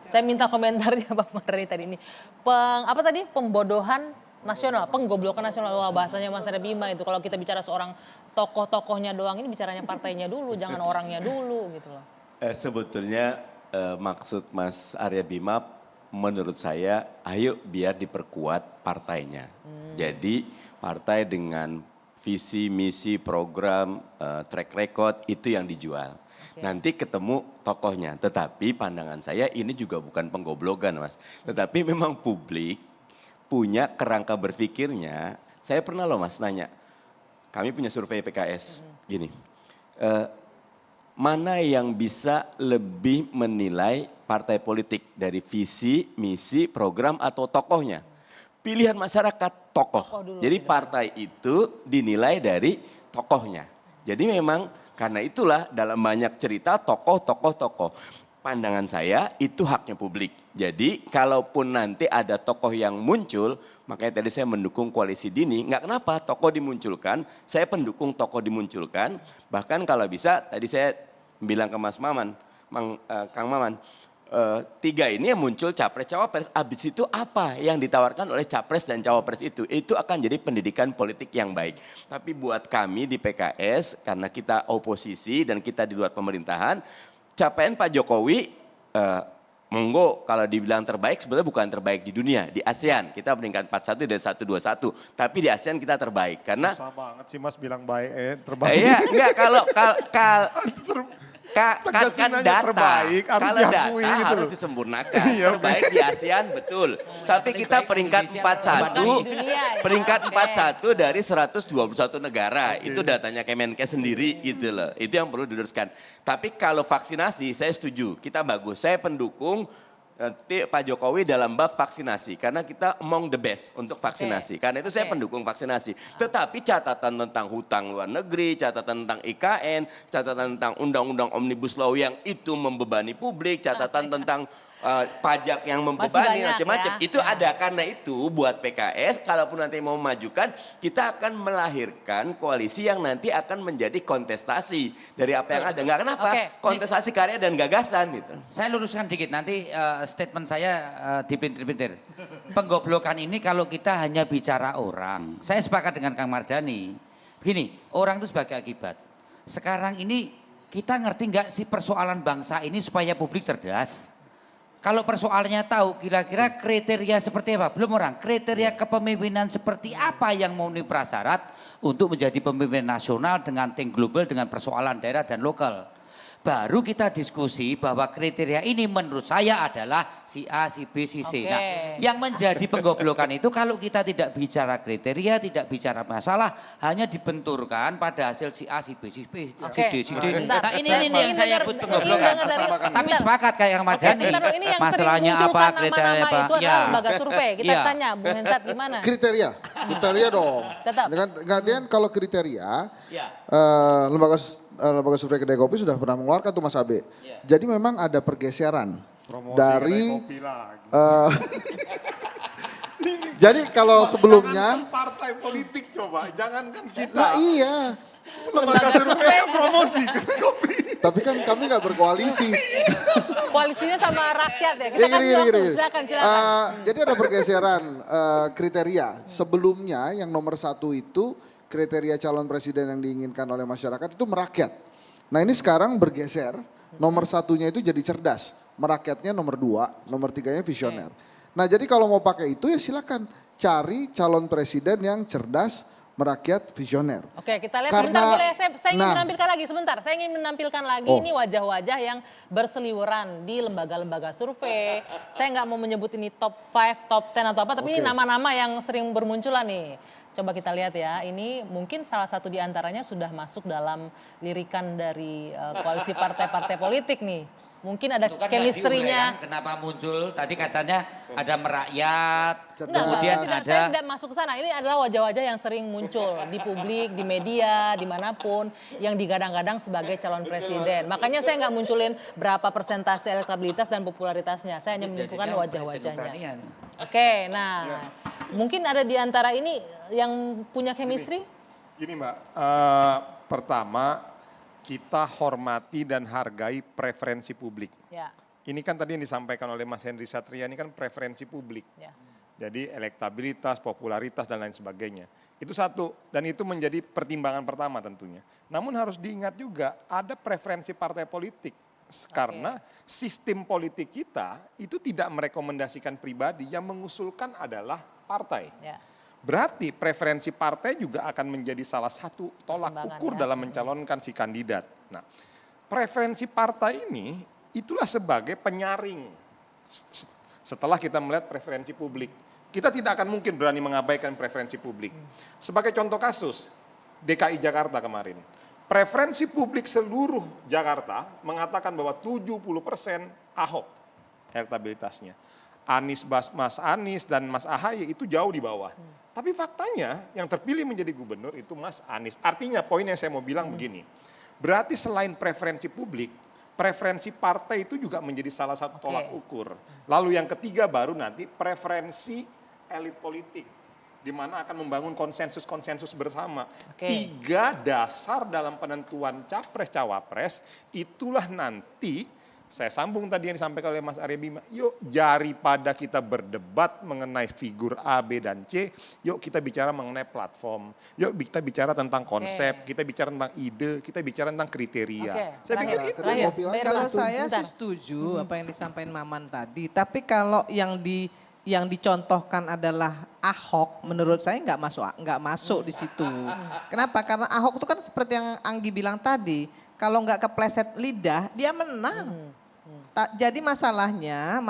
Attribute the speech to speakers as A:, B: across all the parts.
A: Saya minta komentarnya Bang Mardhani tadi ini. Apa tadi? Pembodohan nasional, penggoblokan nasional. Wah, bahasanya Mas Arya Bima itu. Kalau kita bicara seorang tokoh-tokohnya doang, ini bicaranya partainya dulu, jangan orangnya dulu gitu loh.
B: Sebetulnya maksud Mas Arya Bima menurut saya ayo biar diperkuat partainya. Jadi partai dengan visi, misi, program, track record itu yang dijual. Nanti ketemu tokohnya, tetapi pandangan saya ini juga bukan penggoblogan Mas. Tetapi memang publik punya kerangka berpikirnya. Saya pernah loh Mas nanya, kami punya survei PKS gini. Mana yang bisa lebih menilai partai politik dari visi, misi, program atau tokohnya? Pilihan masyarakat tokoh. Jadi partai itu dinilai dari tokohnya. Jadi memang karena itulah dalam banyak cerita tokoh. Pandangan saya itu haknya publik. Jadi kalaupun nanti ada tokoh yang muncul, makanya tadi saya mendukung koalisi dini. Nggak kenapa tokoh dimunculkan, saya pendukung tokoh dimunculkan. Bahkan kalau bisa tadi saya bilang ke Mas Maman, Kang Maman, tiga ini yang muncul capres cawapres, abis itu apa yang ditawarkan oleh capres dan cawapres itu akan jadi pendidikan politik yang baik. Tapi buat kami di PKS karena kita oposisi dan kita di luar pemerintahan, capaian Pak Jokowi monggo kalau dibilang terbaik sebetulnya bukan terbaik di dunia, di ASEAN kita peringkat 41 dari 121, tapi di ASEAN kita terbaik karena
C: susah banget sih Mas bilang baik terbaik.
B: Iya enggak kalau kan data,
C: terbaik,
B: kalau data
C: gitu
B: harus
C: loh.
B: disempurnakan, terbaik di ASEAN betul. Tapi kita peringkat 41, peringkat 41 dari 121 negara, itu datanya Kemenkes sendiri gitu loh. Itu yang perlu diluruskan. Tapi kalau vaksinasi saya setuju, kita bagus. Saya pendukung Pak Jokowi dalam bab vaksinasi karena kita among the best untuk vaksinasi. Karena itu saya pendukung vaksinasi. Tetapi catatan tentang hutang luar negeri, catatan tentang IKN, catatan tentang undang-undang Omnibus Law yang itu membebani publik, catatan tentang pajak yang membebani macam-macam. Itu ada karena itu buat PKS kalaupun nanti mau memajukan kita akan melahirkan koalisi yang nanti akan menjadi kontestasi dari apa yang ada. Enggak kenapa? Kontestasi karya dan gagasan gitu.
D: Saya luruskan dikit nanti statement saya dipintir-pintir. Penggoblokan ini kalau kita hanya bicara orang. Saya sepakat dengan Kang Mardhani. Begini, orang itu sebagai akibat. Sekarang ini kita ngerti nggak sih persoalan bangsa ini supaya publik cerdas? Kalau persoalannya tahu kira-kira kriteria seperti apa, belum orang, kriteria kepemimpinan seperti apa yang memenuhi prasyarat untuk menjadi pemimpin nasional dengan tim global dengan persoalan daerah dan lokal. Baru kita diskusi bahwa kriteria ini menurut saya adalah si A, si B, si C. Nah, yang menjadi penggoblokan itu kalau kita tidak bicara kriteria, tidak bicara masalah, hanya dibenturkan pada hasil si A, si B, si B, si D, si D. Nah ini yang saya sebut penggoblokan. Tapi sepakat kayak yang Mardhani.
A: Masalahnya apa, kriteria apa. Itu adalah lembaga survei. Kita tanya Bung Hensat gimana?
E: Kriteria dong.
A: Tetap.
E: Dengan kalau kriteria, lembaga survei Kedai Kopi sudah pernah mengeluarkan tuh Mas Abe. Jadi memang ada pergeseran dari jadi kalau sebelumnya
C: partai politik coba, jangankan kita.
E: Lah iya.
C: Lembaga survei yang promosi Kedai Kopi.
E: Tapi kan kami nggak berkoalisi.
A: Koalisinya sama rakyat ya. Kita kasih waktu. Silakan.
E: Jadi ada pergeseran kriteria. Sebelumnya yang nomor 1 itu kriteria calon presiden yang diinginkan oleh masyarakat itu merakyat. Nah ini sekarang bergeser, nomor 1-nya itu jadi cerdas, merakyatnya nomor 2, nomor 3-nya visioner. Nah jadi kalau mau pakai itu ya silakan cari calon presiden yang cerdas, merakyat, visioner.
A: Oke kita lihat sebentar boleh, saya ingin menampilkan lagi sebentar. Saya ingin menampilkan lagi ini wajah-wajah yang berseliweran di lembaga-lembaga survei. Saya nggak mau menyebut ini top 5, top 10 atau apa, tapi ini nama-nama yang sering bermunculan nih. Coba kita lihat ya, ini mungkin salah satu di antaranya sudah masuk dalam lirikan dari koalisi partai-partai politik nih. Mungkin ada chemistry-nya.
D: Kenapa muncul, tadi katanya ada merakyat,
A: kemudian ada. Saya tidak masuk ke sana, ini adalah wajah-wajah yang sering muncul di publik, di media, dimanapun. Yang digadang-gadang sebagai calon presiden. Makanya saya nggak munculin berapa persentase elektabilitas dan popularitasnya. Saya hanya menunjukkan wajah-wajahnya. Oke, nah mungkin ada di antara ini yang punya chemistry?
C: Gini Mbak, pertama kita hormati dan hargai preferensi publik. ini kan tadi yang disampaikan oleh Mas Henry Satria ini kan preferensi publik.
A: Ya.
C: Jadi elektabilitas, popularitas dan lain sebagainya. Itu satu, dan itu menjadi pertimbangan pertama tentunya. Namun harus diingat juga ada preferensi partai politik. Karena sistem politik kita itu tidak merekomendasikan pribadi, yang mengusulkan adalah partai.
A: Ya.
C: Berarti preferensi partai juga akan menjadi salah satu tolak ukur dalam mencalonkan si kandidat. Nah, preferensi partai ini itulah sebagai penyaring setelah kita melihat preferensi publik. Kita tidak akan mungkin berani mengabaikan preferensi publik. Sebagai contoh kasus, DKI Jakarta kemarin. Preferensi publik seluruh Jakarta mengatakan bahwa 70% Ahok elektabilitasnya. Mas Anies dan Mas Ahaye itu jauh di bawah. Tapi faktanya yang terpilih menjadi gubernur itu Mas Anies. Artinya poin yang saya mau bilang begini. Berarti selain preferensi publik, preferensi partai itu juga menjadi salah satu tolak ukur. Lalu yang ketiga baru nanti preferensi elit politik, di mana akan membangun konsensus-konsensus bersama. 3 dasar dalam penentuan capres-cawapres, itulah nanti, saya sambung tadi yang disampaikan oleh Mas Arya Bima, yuk daripada kita berdebat mengenai figur A, B, dan C, yuk kita bicara mengenai platform, yuk kita bicara tentang konsep, kita bicara tentang ide, kita bicara tentang kriteria. Saya pikir itu.
F: Kalau saya sih setuju apa yang disampaikan Maman tadi, tapi kalau yang dicontohkan adalah Ahok, menurut saya nggak masuk di situ. Kenapa? Karena Ahok itu kan seperti yang Anggi bilang tadi, kalau nggak kepleset lidah dia menang. Jadi masalahnya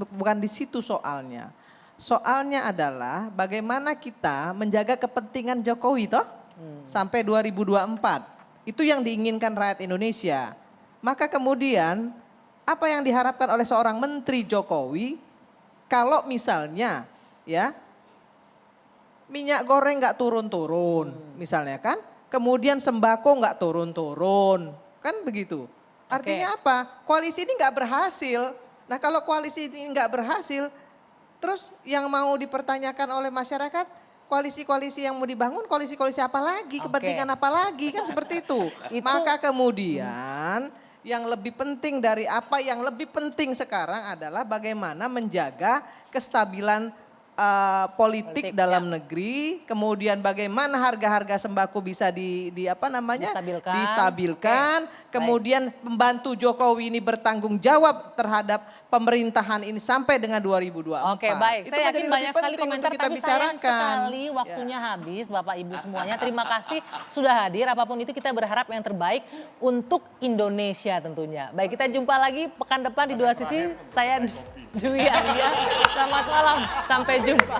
F: bukan di situ soalnya. Soalnya adalah bagaimana kita menjaga kepentingan Jokowi toh sampai 2024. Itu yang diinginkan rakyat Indonesia. Maka kemudian apa yang diharapkan oleh seorang menteri Jokowi? Kalau misalnya ya minyak goreng nggak turun-turun misalnya kan, kemudian sembako nggak turun-turun, kan begitu. Artinya apa? Koalisi ini nggak berhasil. Nah kalau koalisi ini nggak berhasil, terus yang mau dipertanyakan oleh masyarakat, koalisi-koalisi yang mau dibangun, koalisi-koalisi apa lagi, kepentingan apa lagi, kan seperti itu. Maka kemudian yang lebih penting dari apa yang lebih penting sekarang adalah bagaimana menjaga kestabilan politik dalam negeri, kemudian bagaimana harga-harga sembako bisa distabilkan, kemudian membantu Jokowi ini bertanggung jawab terhadap pemerintahan ini sampai dengan 2024.
A: Oke, baik.
F: Itu
A: Saya yakin banyak sekali komentar,
F: kita
A: tapi sayang
F: bicarakan.
A: sekali waktunya habis, Bapak Ibu semuanya. Terima kasih sudah hadir. Apapun itu kita berharap yang terbaik untuk Indonesia tentunya. Baik, kita jumpa lagi pekan depan di Dua Sisi. Saya Dwi Arya. Selamat malam, sampai jumpa.